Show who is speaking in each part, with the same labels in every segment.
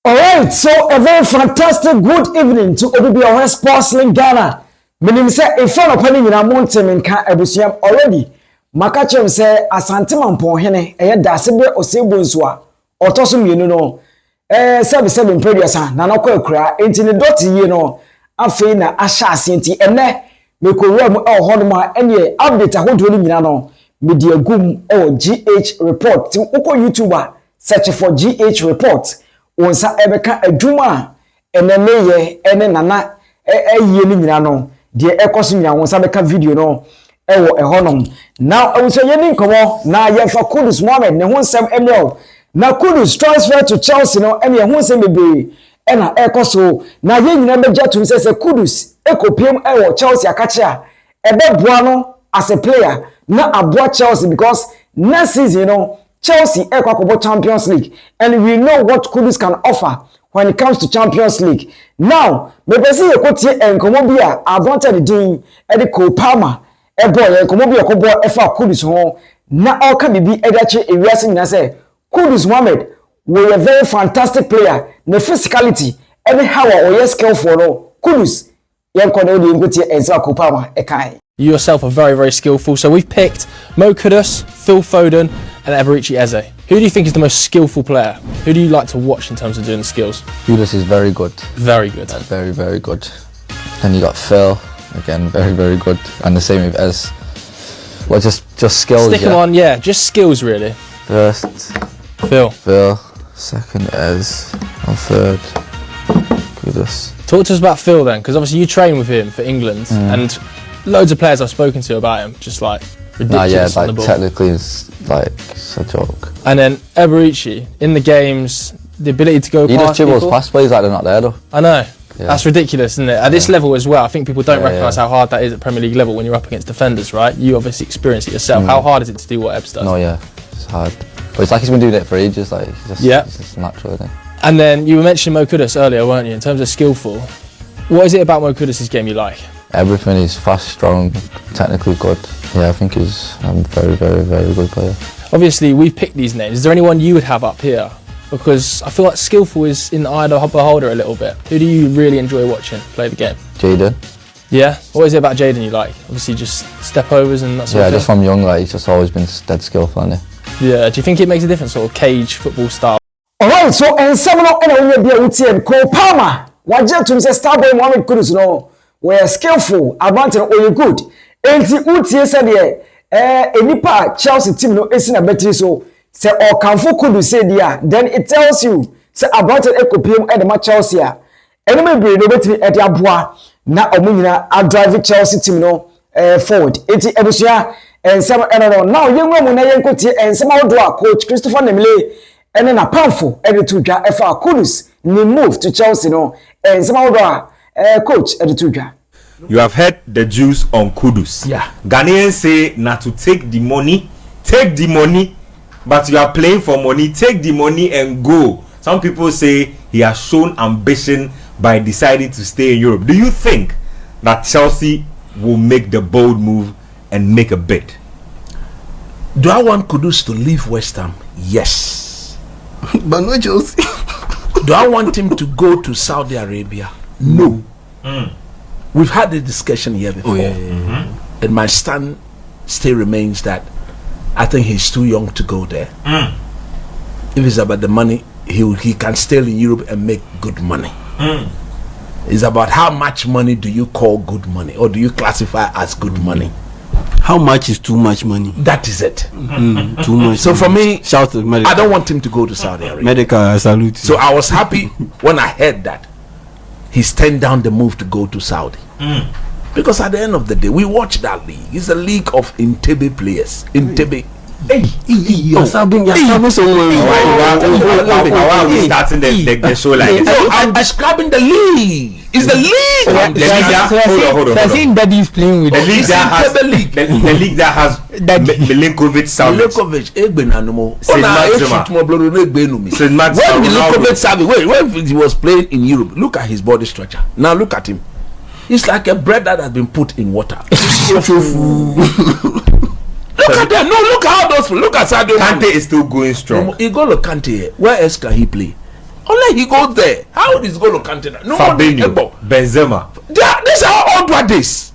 Speaker 1: All right, so a very fantastic good evening to OBBR Sports Link Ghana. Meaning say a fan of penny in a mountain in Ebusiam already. Makachem say Asanteman Pohene, a Dasibe or Sebunzwa, or Tosum, you know, 77 previous, Nanoko cry, 18 dot, you know, Afina Asha Sinti, and me could run or Honma any update I want to know. Media Gum or GH report to Oko YouTuber, search for GH report. Onsa ebeka adwuma eneneye ene nana ye ni nyina no de ekoso nyina onsa beka video no ewo ehonom now awuso ye ni nkomo na ye fa Kudus Mohammed ne honsem emel na Kudus transfer to Chelsea no ene honsem bebe ena ekoso na ye nyina beja tum se Kudus ekopiem ewo Chelsea akache a ebeboa no as a player na aboa Chelsea because next season you know Chelsea Equacobo Champions League, and we know what Kudus can offer when it comes to Champions League. Now, maybe see a quote and Comobia, I wanted the dean, Eddie Palmer, a boy, and Comobia Cobo, F.R. Kudus home. Now, all can be Edachi erasing and say, Kudus Mohammed, we're a very fantastic player, the physicality, anyhow, or yes, skillful, no, Kudus, young Cornelius, and Zako Palmer, a kind.
Speaker 2: You yourself are very, very skillful. So we've picked Mo Kudus, Phil Foden, and Eberici Eze. Who do you think is the most skillful player? Who do you like to watch in terms of doing the skills?
Speaker 3: Kudus is very good.
Speaker 2: Very good.
Speaker 3: Very, very good. And you got Phil, again, very, very good. And the same with Eze. Well, just skills.
Speaker 2: Stick them on, yeah, just skills really.
Speaker 3: First,
Speaker 2: Phil.
Speaker 3: Second, Eze. And third, Kudus.
Speaker 2: Talk to us about Phil then, because obviously you train with him for England, and loads of players I've spoken to about him, just like ridiculous on the ball.
Speaker 3: Technically it's like it's a joke.
Speaker 2: And then Eberici, in the games, the ability to go past
Speaker 3: he just dribbles
Speaker 2: people.
Speaker 3: past players like they're not there though.
Speaker 2: I know. Yeah. That's ridiculous, isn't it? At this level as well, I think people don't recognise how hard that is at Premier League level when you're up against defenders, right? You obviously experience it yourself. How hard is it to do what Ebs does?
Speaker 3: No, yeah, it's hard. But it's like he's been doing it for ages, like it's just natural, isn't it?
Speaker 2: And then you were mentioning Mo Kudus earlier, weren't you, in terms of skillful. What is it about Mo Kudus' game you like?
Speaker 3: Everything is fast, strong, technically good. Yeah, I think he's a very, very, very good player.
Speaker 2: Obviously, we've picked these names. Is there anyone you would have up here? Because I feel like skillful is in the eye of the beholder a little bit. Who do you really enjoy watching play the game?
Speaker 3: Jaden.
Speaker 2: Yeah? What is it about Jaden you like? Obviously, just step overs and that sort of thing?
Speaker 3: Yeah, just from young, like, he's just always been dead skillful, hasn't he?
Speaker 2: Yeah, do you think it makes a difference, sort of cage football style?
Speaker 1: Alright, so and someone in a UTM, Cole Palmer, Wajet to Mr. Starboy Mohammed Kudus, no, we're skillful, about or you good. And the UTM said, enipa Chelsea team no is in a better so, say, or Kamfu Kudus said, yeah, then it tells you, say, about an eco-PM at the match Chelsea. And maybe the better at the Abua, now a drive Chelsea team no forward. It's Ebusia and some, now young woman, and some outdoor coach Christopher Nemle. And then a powerful editor FR Kudus ni move to Chelsea no and some other coach editor.
Speaker 4: You have heard the juice on Kudus.
Speaker 1: Yeah.
Speaker 4: Ghanaians say not to take the money, but you are playing for money, take the money and go. Some people say he has shown ambition by deciding to stay in Europe. Do you think that Chelsea will make the bold move and make a bid?
Speaker 5: Do I want Kudus to leave West Ham? Yes.
Speaker 6: But no Chelsea.
Speaker 5: Do I want him to go to Saudi Arabia? No. We've had the discussion here before. And my stand still remains that I think he's too young to go there. If it's about the money, he can stay in Europe and make good money. It's about how much money do you call good money, or do you classify as good money?
Speaker 6: How much is too much money?
Speaker 5: That is it.
Speaker 6: Too much.
Speaker 5: So for me,
Speaker 6: shout to medical.
Speaker 5: I don't want him to go to Saudi Arabia.
Speaker 6: Medical salute.
Speaker 5: So I was happy when I heard that he's turned down the move to go to Saudi. Because at the end of the day, we watch that league. It's a league of Entebbe players. Entebbe.
Speaker 6: You're starting somewhere.
Speaker 4: Starting the show like this.
Speaker 5: I'm describing the league. It's the league.
Speaker 4: Hold on.
Speaker 7: I think that he's playing with
Speaker 4: the league that has Milinkovic Savic.
Speaker 5: When Milinkovic Savic, when he was playing in Europe, look at his body structure. Now look at him. He's like a bread that has been put in water. Look at them. No, look at how those. Look at Sadio.
Speaker 4: Kante is still going strong.
Speaker 5: Igolo Kante, where else can he play? Unless he goes there, how is Golo Kante? No
Speaker 4: Fabinho, Benzema.
Speaker 5: These are all Duades.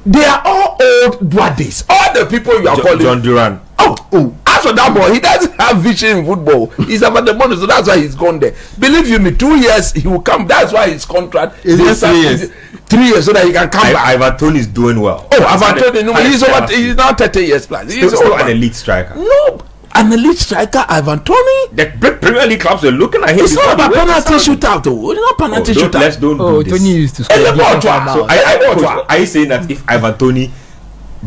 Speaker 5: They are all old Duades. All the people you are calling
Speaker 4: John Duran.
Speaker 5: Oh, as for that boy, he doesn't have vision in football. He's about the money, so that's why he's gone there. Believe you me, 2 years he will come. That's why his contract
Speaker 6: is 3 years.
Speaker 5: 3 years so that he can come back.
Speaker 4: Ivan Toney is doing well.
Speaker 5: Oh, Ivan Toney, no, he's now 30 years plus. He's
Speaker 4: still an elite striker.
Speaker 5: No, an elite striker, Ivan Toney.
Speaker 4: The Premier League clubs are looking at him.
Speaker 5: It's not about penalty shootout, though. It's not penalty shootout.
Speaker 4: Let's don't do this.
Speaker 6: Tony used to score.
Speaker 4: So are you saying that if Ivan Toney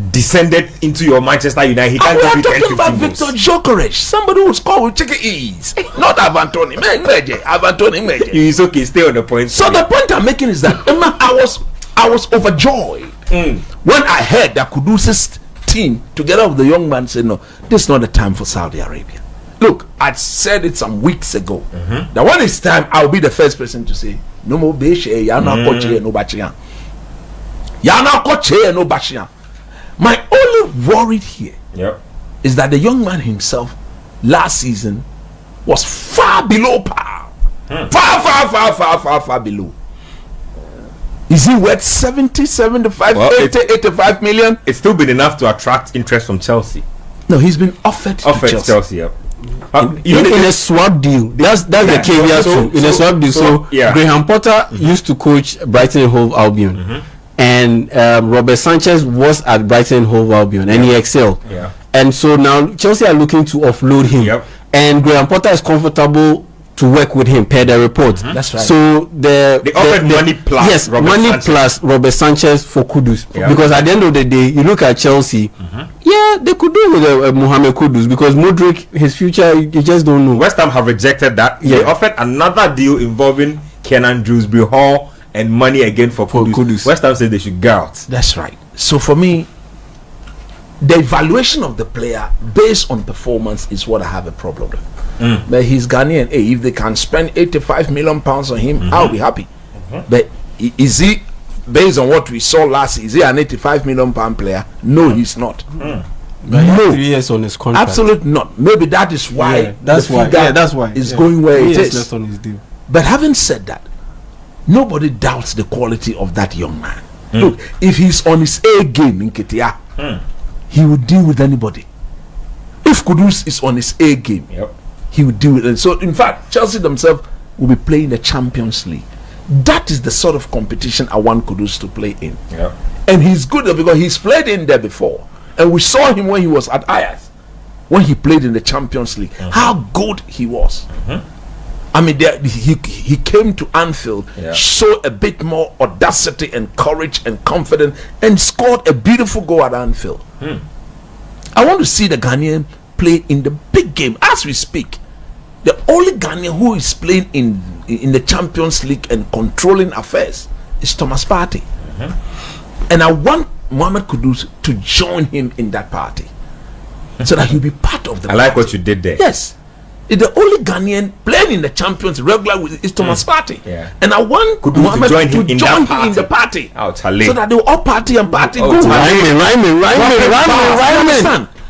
Speaker 4: descended into your Manchester United, he can't
Speaker 5: we
Speaker 4: give
Speaker 5: are
Speaker 4: you 10,
Speaker 5: talking
Speaker 4: 15
Speaker 5: about
Speaker 4: goals?
Speaker 5: Victor Gyökeres, somebody who score with chicken ease, not Ivan Toney. Ivan Toney,
Speaker 4: It's okay, stay on the point.
Speaker 5: So the point I'm making is that I was overjoyed when I heard that Kudus' team, together with the young man, said, "No, this is not the time for Saudi Arabia." Look, I said it some weeks ago that when it's time, I'll be the first person to say, "No more Beshe, Yana Koche, no Bachian. Yana Koche, no Bachian." My only worry here is that the young man himself last season was far below par. Far below. Is he worth 70, 75, 80, 85 million?
Speaker 4: It's still been enough to attract interest from Chelsea.
Speaker 5: No, he's been offered to Chelsea.
Speaker 6: In a swap deal, that's the caveat. In a swap deal, so Graham Potter used to coach Brighton and Hove Albion, and Robert Sanchez was at Brighton and Hove Albion, and he excelled. And so now Chelsea are looking to offload him, and Graham Potter is comfortable to work with him per the report.
Speaker 5: That's right.
Speaker 6: So
Speaker 4: they offered money plus
Speaker 6: plus Robert Sanchez for Kudus, because at the end of the day, you look at Chelsea. They could do with Mohammed Kudus, because Modric, his future, you just don't know.
Speaker 4: West Ham have rejected that. They offered another deal involving Kenan Dewsbury Hall and money again for Kudus. West Ham said they should go out.
Speaker 5: That's right. So for me, the evaluation of the player based on performance is what I have a problem with. But he's Ghanaian. Hey, if they can spend 85 million pounds on him, I'll be happy. But is he, based on what we saw last, is he an 85 million pound player? No, he's not.
Speaker 6: No, 3 years on his contract.
Speaker 5: Absolutely not. Maybe that is why
Speaker 6: that's why
Speaker 5: it's going where it is.
Speaker 6: Left on his deal.
Speaker 5: But having said that, nobody doubts the quality of that young man. Look, if he's on his A game in Ketia, he will deal with anybody. If Kudus is on his A game, he will deal with it. So in fact, Chelsea themselves will be playing the Champions League. That is the sort of competition I want Kudus to play in. And he's good because he's played in there before. And we saw him when he was at Ajax, when he played in the Champions League, how good he was. I mean, he came to Anfield, showed a bit more audacity and courage and confidence, and scored a beautiful goal at Anfield. I want to see the Ghanaian play in the big game as we speak. The only Ghanaian who is playing in the Champions League and controlling affairs is Thomas Partey. And I want Mohammed Kudus to join him in that party, so that he'll be part of the
Speaker 4: I like what you did there.
Speaker 5: Yes. The only Ghanaian playing in the Champions regular is Thomas Partey. And I want
Speaker 4: Kudus
Speaker 5: Mohammed
Speaker 4: to join him in
Speaker 5: the party.
Speaker 4: So
Speaker 5: that they will all party and party.
Speaker 6: Rhyming.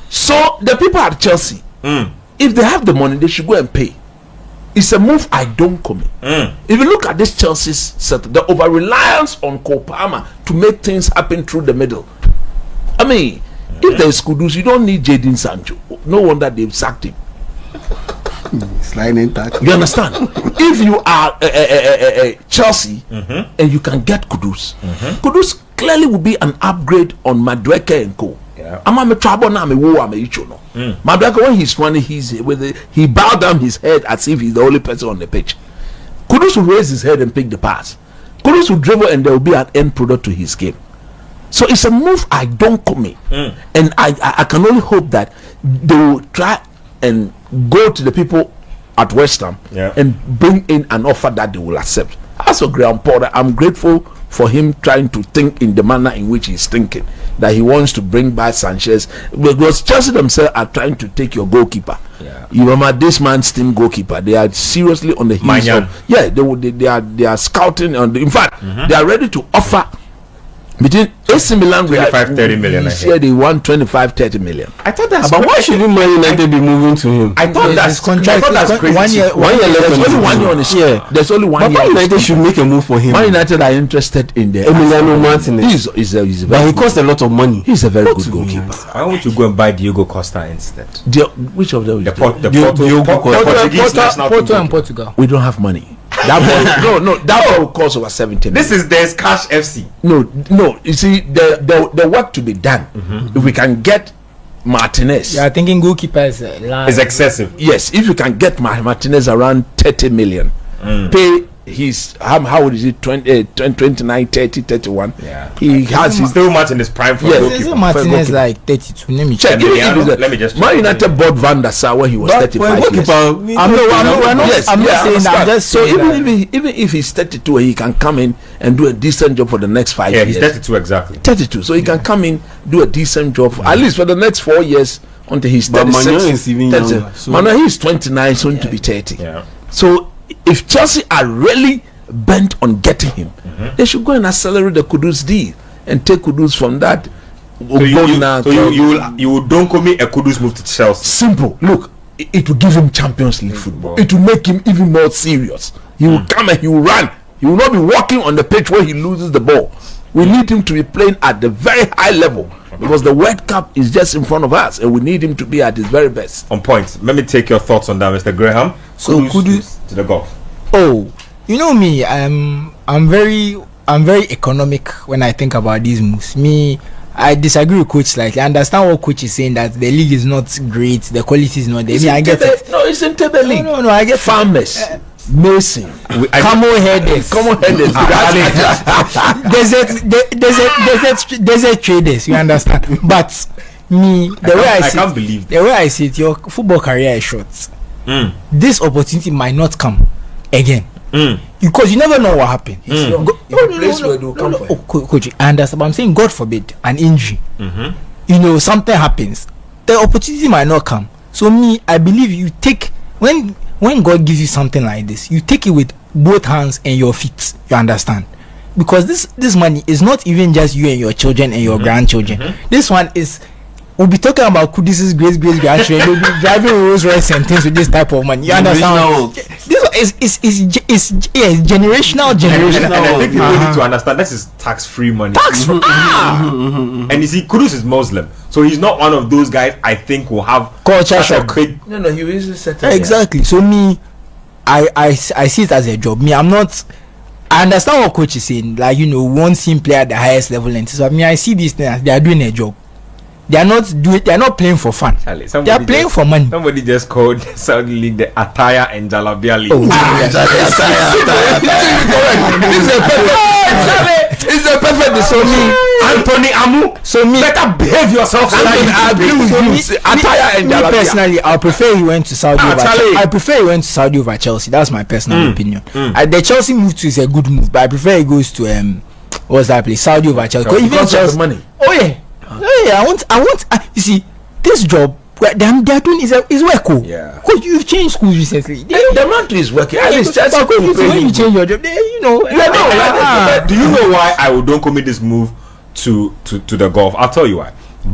Speaker 5: So the people at Chelsea, if they have the money, they should go and pay. It's a move I don't commit. If you look at this Chelsea's set, the over reliance on Kopama to make things happen through the middle. I mean, if there's Kudus, you don't need Jadon Sancho. No wonder they've sacked him.
Speaker 6: Sliding tackle.
Speaker 5: You understand? If you are Chelsea and you can get Kudus, Kudus clearly will be an upgrade on Madueke and Co. Madueke, when he's running, he bowed down his head as if he's the only person on the pitch. Kudus will raise his head and pick the pass. Kudus will dribble, and there will be an end product to his game. So it's a move I don't commit, and I can only hope that they will try and go to the people at West Ham and bring in an offer that they will accept. As for Graham Potter, I'm grateful for him trying to think in the manner in which he's thinking, that he wants to bring back Sanchez, because Chelsea themselves are trying to take your goalkeeper. You remember this man's team goalkeeper? They are seriously on the heels of, they are scouting on in fact they are ready to offer Between AC Milan,
Speaker 4: 25-30 million.
Speaker 5: He said he won 25-30 million.
Speaker 4: I thought that's.
Speaker 6: But why shouldn't Man United be moving to him?
Speaker 4: I thought that's
Speaker 7: contract.
Speaker 4: crazy.
Speaker 7: 1 year.
Speaker 5: There's only 1 year on his.
Speaker 6: Yeah.
Speaker 5: There's only 1
Speaker 6: But
Speaker 5: year.
Speaker 6: Man United should make a move for him.
Speaker 5: Man United are interested in the
Speaker 6: Emiliano Martinez.
Speaker 5: He's a
Speaker 6: But
Speaker 5: very
Speaker 6: he
Speaker 5: good,
Speaker 6: costs a lot of money.
Speaker 5: he's a very good goalkeeper.
Speaker 4: Why won't you go and buy Diogo Costa instead?
Speaker 5: Which of them?
Speaker 4: The
Speaker 6: Diogo Costa.
Speaker 4: Portuguese national team
Speaker 7: Porto and
Speaker 4: goalkeeper.
Speaker 7: Portugal.
Speaker 5: We don't have money. That boy, no, that boy will cost over 70 million.
Speaker 4: There's Cash FC.
Speaker 5: No. You see, the work to be done. If we can get Martinez,
Speaker 7: You are thinking goalkeepers
Speaker 4: It's excessive.
Speaker 5: yes, if you can get Martinez around 30 million, pay his how old is it? 29, 30, 31.
Speaker 4: Yeah.
Speaker 5: He has his.
Speaker 4: Still much in his prime for
Speaker 5: Yes.
Speaker 4: goalkeeper.
Speaker 7: Isn't Martinez like 32? Let me check.
Speaker 5: Check.
Speaker 4: Let me just check.
Speaker 5: Man United bought Van der Sar when he was
Speaker 7: But
Speaker 5: 35 years.
Speaker 6: Goalkeeper.
Speaker 7: I'm not
Speaker 5: Yes,
Speaker 7: saying that. I'm
Speaker 5: understand.
Speaker 7: just
Speaker 5: So
Speaker 7: saying
Speaker 5: even if he's 32, he can come in and do a decent job for the next 5
Speaker 4: Yeah,
Speaker 5: years.
Speaker 4: he's 32 exactly.
Speaker 5: 32, so he can come in, do a decent job at least for the next 4 years until he's
Speaker 6: But
Speaker 5: 36.
Speaker 6: Manuel is even younger, so-
Speaker 5: Manuel, he's 29, soon to be 30.
Speaker 4: Yeah.
Speaker 5: So if Chelsea are really bent on getting him, they should go and accelerate the Kudus deal and take Kudus from that.
Speaker 4: So you will don't call me a Kudus move to Chelsea.
Speaker 5: Simple. Look, it will give him Champions League football. It will make him even more serious. He will come and he will run. He will not be walking on the pitch where he loses the ball. We need him to be playing at the very high level because the World Cup is just in front of us and we need him to be at his very best.
Speaker 4: On point. Let me take your thoughts on that, Mr. Graham.
Speaker 7: So Kudus
Speaker 4: to the golf.
Speaker 7: Oh, you know me. I'm very economic when I think about these moves. Me, I disagree with coach slightly. I understand what coach is saying, that the league is not great, the quality is not there. Me, I get it.
Speaker 5: No, it's in table league.
Speaker 7: No, I get
Speaker 5: Farmers, Mason,
Speaker 7: camel-headed. Desert traders. You understand? But me,
Speaker 4: I can't believe
Speaker 7: the way I see it, your football career is short. This opportunity might not come again. Because you never know what happened. Coach, I understand, but I'm saying God forbid an injury. You know, something happens, the opportunity might not come. So me, I believe you take when God gives you something like this, you take it with both hands and your feet. You understand? Because this money is not even just you and your children and your grandchildren. This one is. We'll be talking about Kudus's great grandchildren. They'll be driving Rolls Royce and things with this type of money. You understand? This is generational.
Speaker 4: And I think people need to understand this is tax-free money.
Speaker 5: Tax-free.
Speaker 4: And you see, Kudus is Muslim, so he's not one of those guys I think will have
Speaker 7: culture shock.
Speaker 5: No, he will settle.
Speaker 7: Exactly. So me, I see it as a job. Me, I'm not. I understand what coach is saying. Like, you know, one team play at the highest level, and so I see these things as they are doing a job. They are not playing for fun.
Speaker 4: Charlie,
Speaker 7: they are playing for money.
Speaker 4: Somebody just called Saudi League the Attire and Jalabia League.
Speaker 5: It's a perfect. So me,
Speaker 4: Anthony Amu.
Speaker 7: So me,
Speaker 4: better behave yourself.
Speaker 5: I agree with you. Attire and
Speaker 7: me
Speaker 5: Jalabia.
Speaker 7: personally, I prefer he went to Saudi over. I prefer he went to Saudi over Chelsea. That's my personal opinion. The Chelsea move to is a good move, but I prefer he goes to what's that place? Saudi over Chelsea.
Speaker 5: Because of the money.
Speaker 7: Oh yeah. I want. You see, this job they're doing is work.
Speaker 4: Yeah.
Speaker 7: Because you've changed schools recently.
Speaker 5: The man too is working. At least
Speaker 7: when you change your job, you know.
Speaker 4: Do you know why I don't commit this move to the golf? I'll tell you why.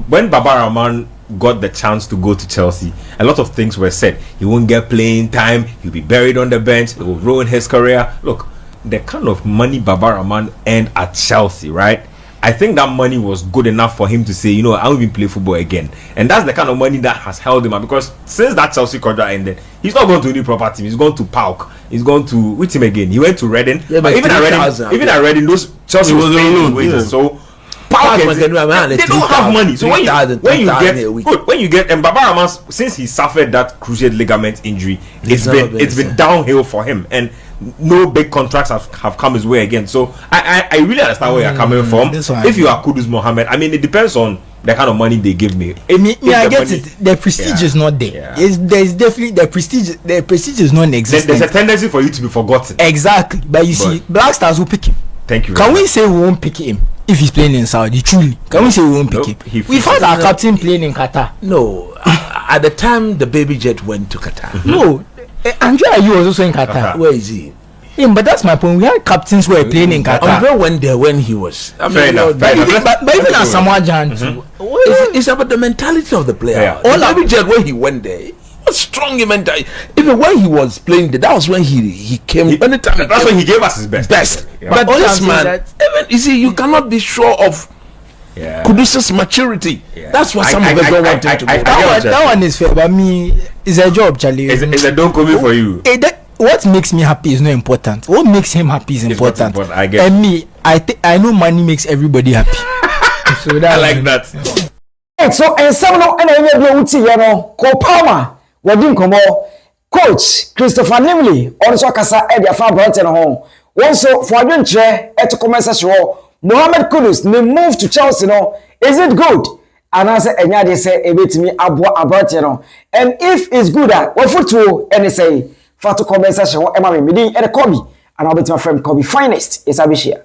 Speaker 4: When Baba Rahman got the chance to go to Chelsea, a lot of things were said. He won't get playing time. He'll be buried on the bench. It will ruin his career. Look, the kind of money Baba Rahman earned at Chelsea, right? I think that money was good enough for him to say, you know, I won't even play football again. And that's the kind of money that has held him up, because since that Chelsea contract ended, he's not going to any proper team. He's gone to PAOK. He's gone to which team again? He went to Reading. Yeah, but even at Reading, those Chelsea was paying his wages. Yeah. So PAOK, they don't have money. So when you get and Baba Rahman, since he suffered that cruciate ligament injury, it's been downhill for him, and no big contracts have come his way again. So I really understand where you're coming from. If you are Kudus Mohammed, I mean, it depends on the kind of money they give me.
Speaker 7: I get it. The prestige is not there.
Speaker 4: Yeah.
Speaker 7: There's definitely the prestige. The prestige is non-existent.
Speaker 4: There's a tendency for you to be forgotten.
Speaker 7: Exactly. But you see, Black Stars will pick him.
Speaker 4: Thank you.
Speaker 7: Can we say we won't pick him if he's playing in Saudi? Truly, can we say we won't pick him? We found our captain playing in Qatar.
Speaker 5: No, at the time the baby jet went to Qatar.
Speaker 7: No. Andrea, you was also in Qatar.
Speaker 5: Where is he?
Speaker 7: Yeah, but that's my point. We had captains who were playing in Qatar.
Speaker 5: Andre went there when he was.
Speaker 4: Fair enough.
Speaker 7: But even as Samoa Jan too.
Speaker 5: It's about the mentality of the player.
Speaker 4: Yeah.
Speaker 5: All David Jet, when he went there, he was strong in mentality. Even when he was playing there, that was when he came. Anytime
Speaker 4: That's when he gave us his best.
Speaker 5: Yeah. But this man, even you see, you cannot be sure of Kudus's maturity. Yeah. That's what some of us don't want him to go.
Speaker 7: That one is fair, but me, it's a job, Charlie.
Speaker 4: It's a don't come for you.
Speaker 7: What makes me happy is not important. What makes him happy is important.
Speaker 4: I guess.
Speaker 7: And me, I know money makes everybody happy. So
Speaker 4: I like that.
Speaker 1: So and some no and any be uti ye no ko Palmer wadi nkomo coach Christopher Nimley also kasa e dia fa Brighton ho also for adwentre e to comment section Mohammed Kudus ne move to Chelsea no is it good and answer enya dey say e betimi aboa Brighton no and if it's good what football any say for to comment section e ma me din e de Kobe and I'll be my friend Kobe finest is abishia